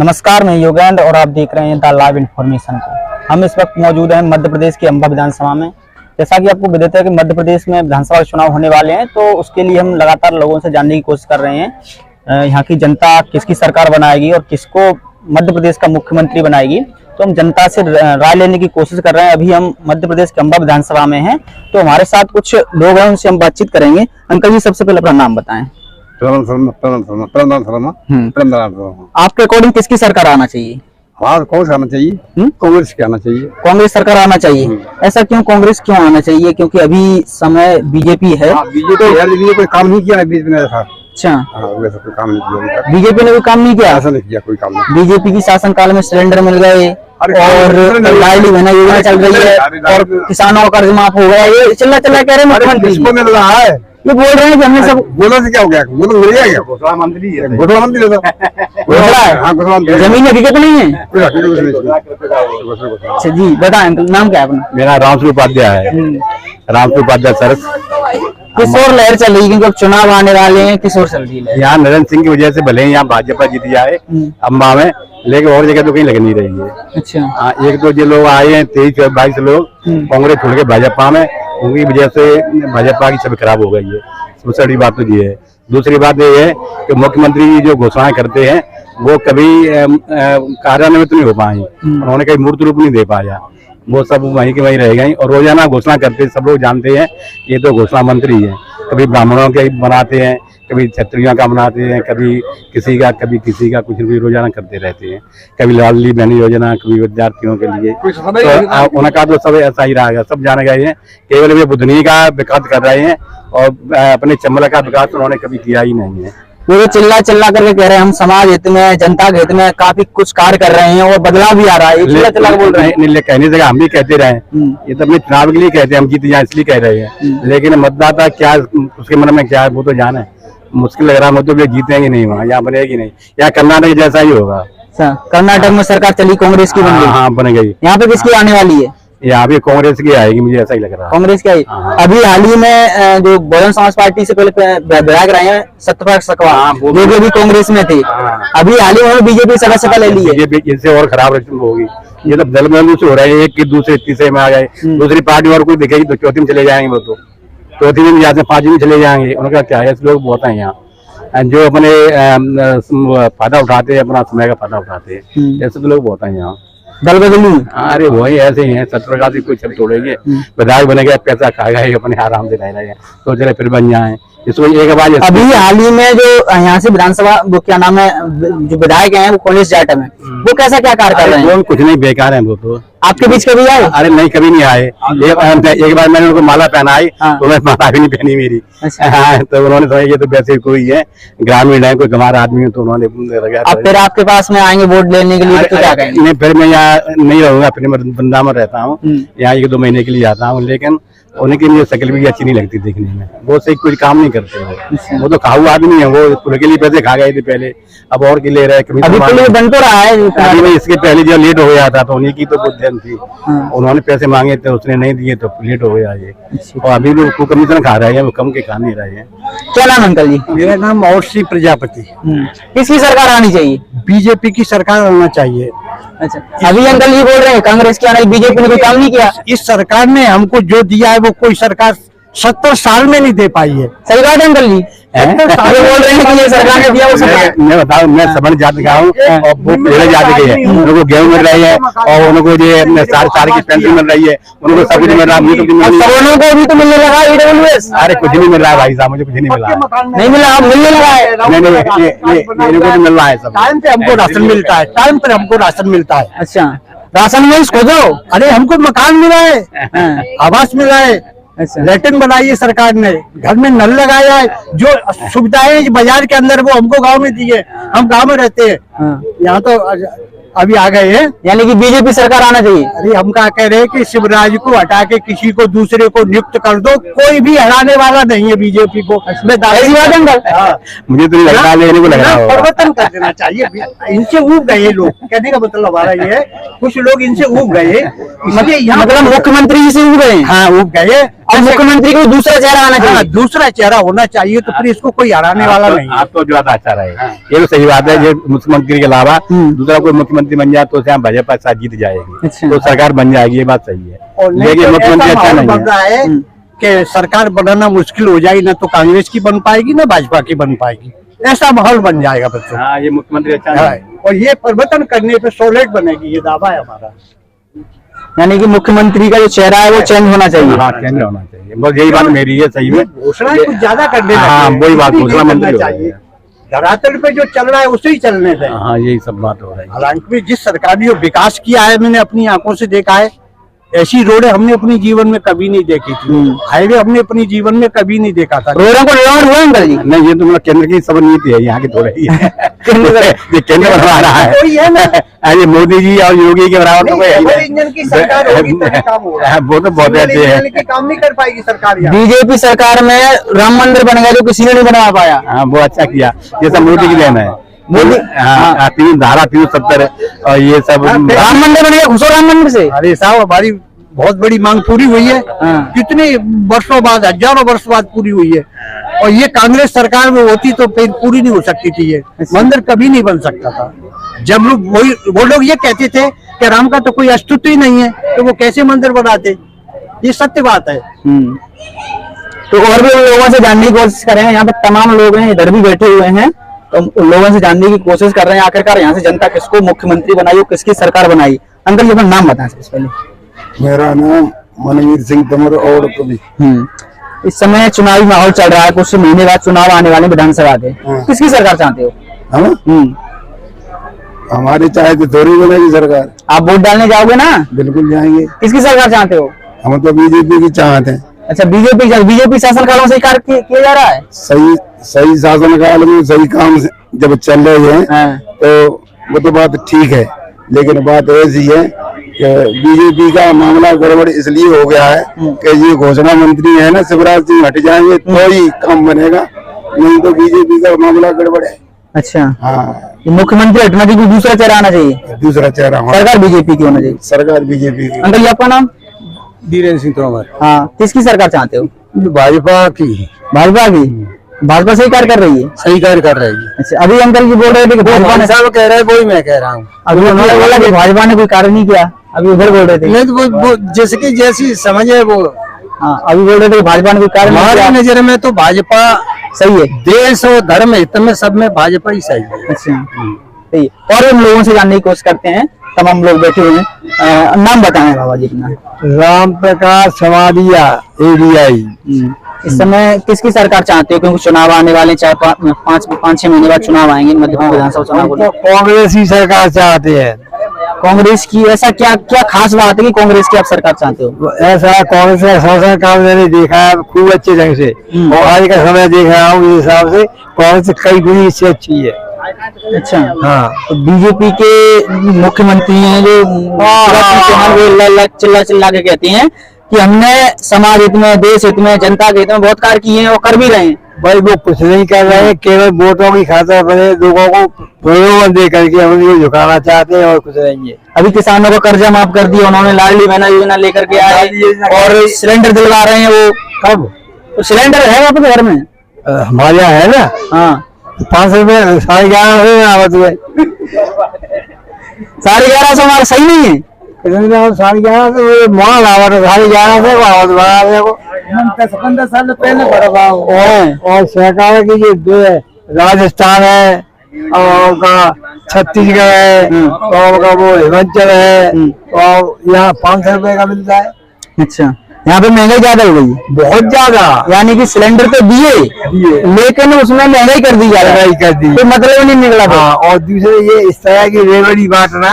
नमस्कार, मैं योगेंद्र और आप देख रहे हैं द लाइव इन्फॉर्मेशन को। हम इस वक्त मौजूद हैं मध्य प्रदेश के अंबा विधानसभा में। जैसा कि आपको विदित है कि मध्य प्रदेश में विधानसभा चुनाव होने वाले हैं, तो उसके लिए हम लगातार लोगों से जानने की कोशिश कर रहे हैं यहाँ की जनता किसकी सरकार बनाएगी और किसको मध्य प्रदेश का मुख्यमंत्री बनाएगी। तो हम जनता से राय लेने की कोशिश कर रहे हैं। अभी हम मध्य प्रदेश के अंबा विधानसभा में हैं, तो हमारे साथ कुछ लोग हैं, उनसे हम बातचीत करेंगे। अंकल जी, सबसे पहले अपना नाम बताएं। आपके अकॉर्डिंग किसकी सरकार आना चाहिए? कौन सा आना चाहिए? कांग्रेस की आना चाहिए। कांग्रेस सरकार आना चाहिए। ऐसा क्यों? कांग्रेस क्यों आना चाहिए? क्योंकि अभी समय बीजेपी है। बीजेपी कोई काम नहीं किया बीजेपी ने। अच्छा, कोई काम नहीं किया। बीजेपी ने कोई काम नहीं किया? ऐसा नहीं किया, कोई काम नहीं। बीजेपी की शासन काल में सिलेंडर मिल गए और लाडली बहना योजना चल रही है और किसानों का कर्ज माफ हो गया। ये चिल्ला चिल्ला कह रहे हैं मुख्यमंत्री मिल रहा है। ये बोल रहे हैं कि हमने सब बोला से क्या हो गया? बोलो मिल गया क्या? घोषणा मंत्री है। जमीन हकीकत नहीं है। अच्छा जी, बताएं नाम क्या है अपना? मेरा रामसूर उपाध्याय है। रामसूर उपाध्याय सर। किस और लहर चल रही है? क्योंकि अब चुनाव आने वाले हैं, किस और चल रही है? यहाँ नरेंद्र सिंह की वजह से भले ही यहाँ भाजपा जीत जाए अम्बा में, लेकिन और जगह तो कहीं लग नहीं रही है। अच्छा, एक तो जो लोग आए हैं 23-22 लोग कांग्रेस छोड़ के भाजपा में, उनकी वजह से भाजपा की छवि खराब हो गई है। सबसे बड़ी बात तो ये है। दूसरी बात ये है कि मुख्यमंत्री जी जो घोषणाएं करते हैं वो कभी कार्यान्वित नहीं हो पाई। उन्होंने कहीं मूर्त रूप नहीं दे पाया। वो सब वहीं के वहीं रह गई और रोजाना घोषणा करते, सब लोग जानते हैं ये तो घोषणा मंत्री है। कभी ब्राह्मणों के बनाते हैं, कभी क्षत्रियों का बनाते हैं, कभी किसी का कुछ भी रोजाना करते रहते हैं। कभी लाडली बहन योजना, कभी विद्यार्थियों के लिए। तो उनका तो सब ऐसा ही रहेगा, सब जाने गए हैं। केवल वे बुधनी का विकास कर रहे हैं और अपने चंबल का विकास उन्होंने कभी किया ही नहीं है। वो तो चिल्ला चिल्ला करके कह रहे हैं हम समाज हित में, जनता के हित में काफी कुछ कार्य कर रहे हैं और बदलाव भी आ रहा है। चिल्ला चिल्ला बोल रहे हैं। कहने से हम भी कहते रहे, ये तो अपने चुनाव के लिए कहते हैं, हम जीते जाए इसलिए कह रहे हैं। लेकिन मतदाता क्या उसके मन में क्या है वो तो जाने। मुश्किल लग रहा है, मतलब ये जीतेंगे नहीं, वहाँ यहाँ बनेगी नहीं। यहाँ कर्नाटक जैसा ही होगा। कर्नाटक में सरकार चली, कांग्रेस की बन गई। हाँ, बन गई। यहाँ पे किसकी आने वाली है? यहाँ भी कांग्रेस की आएगी, मुझे ऐसा ही लग रहा है। कांग्रेस की आई। अभी हाल ही में जो बहुजन समाज पार्टी से पहले विधायक रहे हैं सत्यपाल सकवा, वो भी कांग्रेस में थे। अभी हाल ही में बीजेपी सदस्यता ले ली है। बीजेपी इससे और खराब होगी। ये तो दल बदलू से हो रहा है, एक की दूसरे तीसरे में आ गए। दूसरी पार्टी और कोई दिखेगी तो चौथी में चले जाएंगे, वो तो चौथी में जाते 5वीं में चले जाएंगे। उनका क्या है, लोग बहुत है यहाँ जो अपने फायदा उठाते हैं, अपना समय का फायदा उठाते हैं। ऐसे तो लोग बहुत है यहाँ दल बदलू। अरे वही ऐसे ही है। सत्यप्रकाश कोई छवि छोड़ेंगे, विधायक बनेगा, पैसा खाएगा, अपने आराम से रह रहे हैं, तो चले फिर बन जाए। इसको एक बार अभी हाल ही में जो यहाँ से विधानसभा वो क्या नाम है जो विधायक हैं वो कांग्रेस जाट में, वो कैसा क्या कार्य कर रहे हैं? वो कुछ नहीं, बेकार है वो तो। आपके बीच कभी आए? अरे नहीं, कभी नहीं आए। एक बार मैंने उनको माला पहनाई तो मैं माला भी नहीं पहनी मेरी। तो उन्होंने समझा ये तो वैसे कोई है, ग्रामीण है, कोई गंवार आदमी है, तो उन्होंने फिर आपके पास में आएंगे वोट लेने के लिए, तो क्या कहेंगे? नहीं, फिर मैं यहाँ नहीं रहूंगा, फिर मैं वृंदावन रहता हूँ, यहाँ 1-2 महीने के लिए आता हूँ। लेकिन उनके लिए शक्ल भी अच्छी नहीं लगती देखने में। वो सही कुछ काम नहीं करते। वो तो खाऊ आदमी है, वो पुल के लिए पैसे खा गए थे पहले, अब और के ले रहे हैं। अभी पुल बन तो रहा है। अभी इसके पहले जो लेट हो गया था तो उन्हीं की तो बुद्धि थी। उन्होंने पैसे मांगे थे, उसने नहीं दिए तो लेट हो गया ये। और अभी लोग कमीशन खा रहे हैं, वो कम के खा नहीं रहे हैं। क्या नाम अंकल जी? मेरा नाम और श्री प्रजापति। किसकी सरकार आनी चाहिए? बीजेपी की सरकार आना चाहिए। अच्छा, अभी अंकल जी बोल रहे हैं कांग्रेस की आने, बीजेपी ने कोई काम नहीं किया। इस सरकार ने हमको जो दिया है वो कोई सरकार 70 साल में नहीं दे पाई है। सही बात है अंकल जी। बोल रहे हैं कि ये सरकार ने दिया। मैं बताऊं, मैं सबन जाति का हूँ और वो पहले जाति के हैं। उनको गेहूं मिल रही है और उनको जो साल की पेंशन मिल रही है, उनको सब कुछ मिल रहा है। सवर्णों को भी तो मिलने लगा ईडब्ल्यूएस। अरे कुछ नहीं मिल रहा है भाई साहब, मुझे कुछ नहीं मिला है। नहीं मिला, मिलने लगा है। नहीं, इनको तो मिल रहा है सब। टाइम पे हमको राशन मिलता है, टाइम पर हमको राशन मिलता है। अच्छा, राशन में इसको दो। अरे हमको मकान मिला है, आवास मिला है, लैट्रिन बनाई है सरकार ने, घर में नल लगाया है। जो सुविधाएं बाजार के अंदर वो हमको गांव में दी है, हम गांव में रहते हैं। यहाँ तो अभी आ गए हैं। यानी कि बीजेपी सरकार आना चाहिए। अरे हम क्या कह रहे हैं कि शिवराज को हटा के किसी को दूसरे को नियुक्त कर दो, कोई भी हराने वाला नहीं है बीजेपी को। ऐसी बात है अंकल? हाँ। मुझे तो नहीं लगता लेने को लग रहा होगा। परिवर्तन कर देना चाहिए। इनसे ऊब गए लोग, कहने का मतलब हमारा ये है, कुछ लोग इनसे ऊब गए, इसलिए यहाँ मतलब मुख्यमंत्री जी से ऊब गए। हाँ ऊब गए। और मुख्यमंत्री को दूसरा चेहरा आना चाहिए। दूसरा चेहरा होना चाहिए, तो फिर इसको कोई हराने वाला नहीं है। आप तो जो अच्छा रहे, ये तो सही बात है। ये मुख्यमंत्री के अलावा दूसरा कोई मुख्यमंत्री बन जाए तो भाजपा साथ जीत जाएगी। अच्छा। तो सरकार बन जाएगी, ये बात सही है। और लेकिन मुख्यमंत्री अच्छा नहीं बन रहा है कि सरकार बनाना मुश्किल हो जाएगी, ना तो कांग्रेस की बन पाएगी ना भाजपा की बन पाएगी, ऐसा माहौल बन जाएगा बच्चों। हाँ, ये मुख्यमंत्री अच्छा नहीं है। और ये परिवर्तन करने पे सॉलिड बनेगी, ये दावा है हमारा। यानी कि मुख्यमंत्री का जो चेहरा है वो चेंज होना चाहिए। हाँ, चेंज होना चाहिए, बस यही बात मेरी है। सही में घोषणा कुछ ज्यादा करने हाँ, वही बात घोषणा मंत्री चाहिए। धरातल पे जो चल रहा है उसे ही चलने दें। हाँ, यही सब बात हो रही है। हालांकि जिस सरकार ने विकास किया है, मैंने अपनी आंखों से देखा है, ऐसी रोडें हमने अपने जीवन में कभी नहीं देखी थी। हाईवे हमने अपने जीवन में कभी नहीं देखा था। रोडों को निर्माण हुआ अंकल जी? नहीं, ये तो मतलब केंद्र की सब नीति है, यहाँ की थोड़ी ही है। केंद्र बनवा रहा है, कोई है ना, अरे मोदी जी और योगी के बराबर तो कोई है ही डबल नहीं। इंजन की सरकार होगी तभी काम होगा। वो तो बहुत सिंगल अच्छे है। इंजन की काम नहीं कर पाएगी सरकार यहाँ। बीजेपी सरकार में राम मंदिर बन गया जो किसी ने नहीं बनवा पाया। हाँ, वो अच्छा किया, ये सब मोदी की देन है। मोदी हाँ, 370 और ये सब राम मंदिर बन गया, घुसो राम मंदिर से। अरे साहब, हमारी बहुत बड़ी मांग पूरी हुई है। कितने वर्षों बाद, हजारों वर्ष बाद पूरी हुई है। और ये कांग्रेस सरकार में होती तो फिर पूरी नहीं हो सकती थी। ये मंदिर कभी नहीं बन सकता था। जब लोग वो लोग ये कहते थे कि राम का तो कोई अस्तित्व ही नहीं है, तो वो कैसे मंदिर बनाते? ये सत्य बात है। तो और भी उन लोगों से जानने की कोशिश करेंगे। यहाँ पे तमाम लोग हैं, इधर भी बैठे हुए हैं, तो उन लोगों से जानने की कोशिश कर रहे हैं आखिरकार यहाँ से जनता किसको मुख्यमंत्री बनाई और किसकी सरकार बनाई। अंकल जी अपना नाम बताएं सबसे पहले। मेरा नाम मनवीर सिंह तंवर और कभी। इस समय चुनावी माहौल चल रहा है, कुछ महीने बाद चुनाव आने वाले विधानसभा के, किसकी सरकार चाहते हो? हम हमारे चाहे तो थोड़ी बनेगी सरकार। आप वोट डालने जाओगे ना? बिल्कुल जाएंगे। किसकी सरकार चाहते हो? हम तो बीजेपी की चाहते हैं। अच्छा, बीजेपी शासन कालों से कार्य किया जा रहा है। सही शासन काल में सही काम जब चल रहे हैं तो वो तो बात ठीक है, लेकिन बात ऐसी है कि बीजेपी का मामला गड़बड़ इसलिए हो गया है कि ये घोषणा मंत्री है ना, शिवराज सिंह हट जाएंगे तो ही काम बनेगा, नहीं तो बीजेपी का मामला गड़बड़ है। अच्छा, हाँ, मुख्यमंत्री हटना चाहिए, दूसरा चेहरा आना चाहिए, दूसरा चेहरा सरकार बीजेपी की होना चाहिए। सरकार बीजेपी की। अंकल जी आपका नाम? धीरेन्द्र सिंह तोमर। हाँ, किसकी सरकार चाहते हो? भाजपा की। भाजपा की? भाजपा सही कार्य कर रही है? सही कार्य कर रही है। अच्छा, अभी अंकल जी बोल रहे थे कि भाजपा ने, साहब कह रहे हैं, वही मैं कह रहा हूँ। अभी उन्होंने बोला कि भाजपा ने कोई कार्य नहीं किया, अभी उधर बोल रहे थे। नहीं तो वो जैसे कि जैसी समझ है वो। हाँ, अभी बोल रहे थे कि भाजपा ने कोई कार्य नहीं किया। हमारी नजर में तो भाजपा सही है। देश और धर्म हित में सब में भाजपा ही सही है। अच्छा, सही है। और हम लोगों से जानने की कोशिश करते हैं, तमाम लोग बैठे हुए हैं। नाम बताएं बाबा जी अपना। राम प्रकाश समाधिया, ADI। इस समय किसकी सरकार चाहते हो? क्योंकि चुनाव आने वाले, चाहे 5-6 महीने बाद चुनाव आएंगे, मध्य प्रदेश विधानसभा चुनाव को। कांग्रेस ही सरकार चाहते हैं। कांग्रेस की ऐसा क्या क्या खास बात है कि कांग्रेस की आप सरकार चाहते हो? ऐसा कांग्रेस का शासन काल मैंने देखा है खूब अच्छे ढंग से, और आज का समय देख रहा हूँ, इस हिसाब से कांग्रेस कई गुनी इससे अच्छी है। अच्छा, हाँ। तो बीजेपी के मुख्यमंत्री हैं जो चिल्ला चिल्ला के कहते हैं कि हमने समाज हित में, देश हित में, जनता के हित में बहुत कार्य किए हैं और कर भी रहे हैं। भाई वो कुछ नहीं कर रहे हैं, केवल वोटों की खातिर बने लोगों को प्रलोभन दे करके हम झुकाना चाहते हैं और कुछ नहीं है। अभी किसानों का कर्जा माफ कर दिया उन्होंने, लाडली बहना योजना लेकर के आए और सिलेंडर दिलवा रहे हैं। वो कब? तो सिलेंडर है आपके घर में? हमारे यहाँ है ना। हाँ 500 रुपए 11.5 आवत हुए 1150 हमारा सही नहीं है। 11.5 माल आवत 11.5 से आवत बना देखो 10-15 साल पहले बड़ा और सरकार की जो राजस्थान है और का छत्तीसगढ़ है और का वो हिमाचल है और यहाँ 500 रुपए का मिलता है। अच्छा, यहाँ पे महंगाई ज्यादा हो गई है, बहुत ज्यादा। यानी कि सिलेंडर तो दिए लेकिन उसमें महंगाई कर दी जा रही कर दी, तो मतलब नहीं निकला। हाँ, और दूसरे ये इस तरह की रेवड़ी बांटना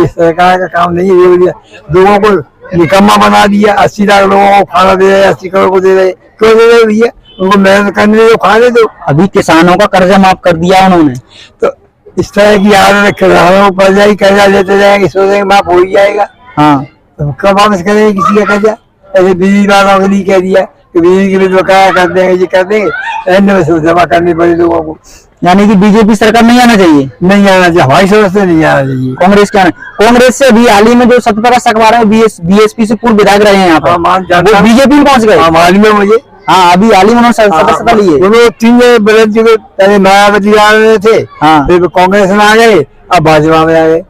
इस सरकार का काम नहीं है। रेवड़ी लोगों को निकम्मा बना दिया, 80 लाख लोगों को खाना दे रहे, 80 करोड़ को दे रहे, क्यों दे रहे भैया? उनको मेहनत करने दो, खाने दो। अभी किसानों का कर्जा माफ कर दिया उन्होंने, तो इस तरह की आदत रहा पड़ जाएगी, कर्जा लेते जाएंगे, सोचेंगे माफ हो ही जाएगा। हाँ तो कब वापस करेंगे किसी का कर्जा? ऐसे बिजली वालों के लिए कह दिया कि बिजली के बिल बकाया कर देंगे, ये कर देंगे, एंड में जमा करनी पड़ी लोगों को। यानी कि बीजेपी सरकार नहीं आना चाहिए, नहीं आना चाहिए, हमारी समझ से नहीं आना चाहिए। कांग्रेस के आना। कांग्रेस से अभी हाल ही में जो सत्यप्रकाश अखबार है बीएसपी से पूर्व विधायक रहे हैं यहाँ हाँ, मान पर, जाता वो बीजेपी में पहुंच गए। हाँ, मालूम है मुझे। हाँ अभी हाल ही में उन्होंने सदस्यता ली है। दोनों 3 जगह बदल चुके, पहले मायावती आ रहे थे, हाँ। फिर कांग्रेस में आ गए, अब भाजपा में आ गए।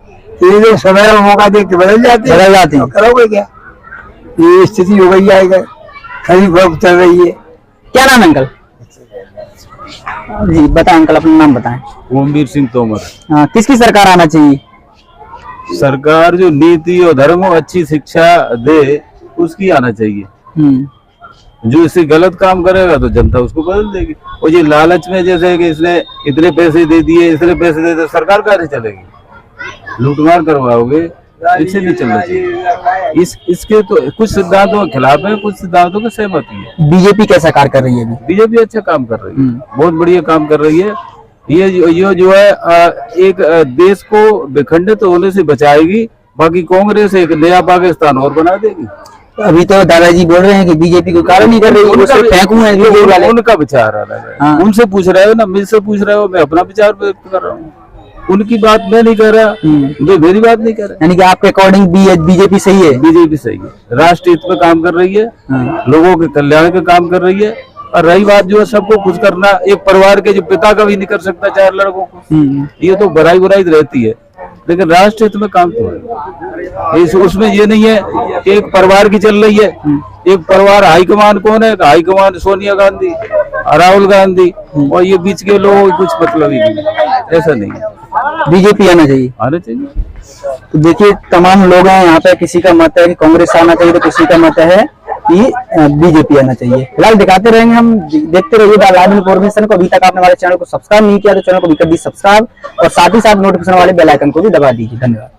तो ये लोग समय में मौका देख के बदल जाते हैं। तो करोगे क्या? ये स्थिति हो गई है, खरीद फरोख्त चल रही है। क्या नाम है अंकल? जी बताएं अंकल, अपना नाम बताएं। ओमवीर सिंह तोमर। हाँ, किसकी सरकार आना चाहिए? सरकार जो नीति और धर्म और अच्छी शिक्षा दे उसकी आना चाहिए। जो इससे गलत काम करेगा तो जनता उसको बदल देगी। और ये लालच में जैसे कि इसने इतने पैसे दे दिए, इतने पैसे दे दिए, सरकार कैसे चलेगी? लूटमार करवाओगे, इससे नहीं चलना चाहिए। इसके तो कुछ सिद्धांतों के खिलाफ है, कुछ सिद्धांतों के सहमति है। बीजेपी कैसा कार्य कर रही है अभी? बीजेपी अच्छा काम कर रही है, बहुत बढ़िया काम कर रही है। ये जो है एक देश को विखंडित होने से बचाएगी, बाकी कांग्रेस एक नया पाकिस्तान और बना देगी। अभी तो दादाजी बोल रहे हैं कि बीजेपी को कार्य नहीं कर रही, उनका विचार अलग है। हाँ। उनसे पूछ रहे हो ना, मुझसे पूछ रहे हो, मैं अपना विचार व्यक्त कर रहा हूँ। उनकी बात मैं नहीं कर रहा, वे मेरी बात नहीं कर रहे। यानी कि आपके अकॉर्डिंग बीजेपी सही है? बीजेपी सही है, राष्ट्र हित में काम कर रही है, लोगों के कल्याण का काम कर रही है। और रही बात जो है सबको खुश करना, एक परिवार के जो पिता का भी नहीं कर सकता 4 लड़कों को, ये तो बुराई रहती है, लेकिन राष्ट्र हित में काम तो है। उसमें ये नहीं है कि एक परिवार की चल रही है। एक परिवार हाईकमान कौन है? हाईकमान सोनिया गांधी, राहुल गांधी, और ये बीच के लोगों को कुछ मतलब ही नहीं, ऐसा नहीं है। बीजेपी आना चाहिए। आना चाहिए। तो देखिए तमाम लोग हैं यहाँ पे, किसी का मत है कि कांग्रेस आना चाहिए, तो किसी का मत है कि बीजेपी आना चाहिए। फिलहाल दिखाते रहेंगे हम, देखते रहिए द लाइव इन्फॉर्मेशन को। अभी तक आपने हमारे चैनल को सब्सक्राइब नहीं किया तो चैनल को भी कर दीजिए सब्सक्राइब, और साथ ही साथ नोटिफिकेशन वाले बेल आइकन को भी दबा दीजिए। धन्यवाद।